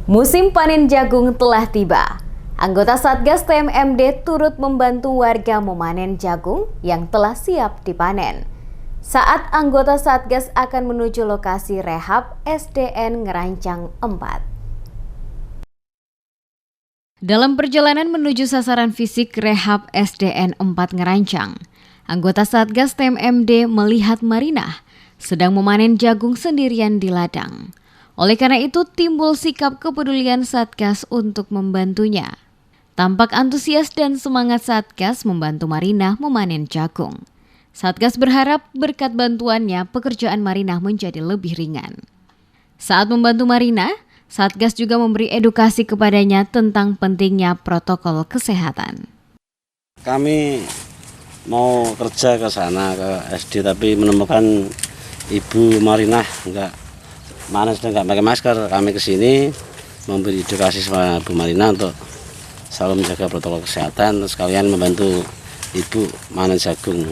Musim panen jagung telah tiba. Anggota Satgas TMMD turut membantu warga memanen jagung yang telah siap dipanen. Saat anggota Satgas akan menuju lokasi rehab SDN Ngerancang 4. Dalam perjalanan menuju sasaran fisik rehab SDN 4 Ngerancang, anggota Satgas TMMD melihat Marinah sedang memanen jagung sendirian di ladang. Oleh karena itu timbul sikap kepedulian Satgas untuk membantunya. Tampak antusias dan semangat Satgas membantu Marinah memanen jagung. Satgas berharap berkat bantuannya pekerjaan Marinah menjadi lebih ringan. Saat membantu Marinah, Satgas juga memberi edukasi kepadanya tentang pentingnya protokol kesehatan. Kami mau kerja ke sana ke SD tapi menemukan Ibu Marinah sudah nggak pakai masker. Kami ke sini memberi edukasi sama Bu Marinah untuk selalu menjaga protokol kesehatan, terus sekalian membantu Ibu manen jagung.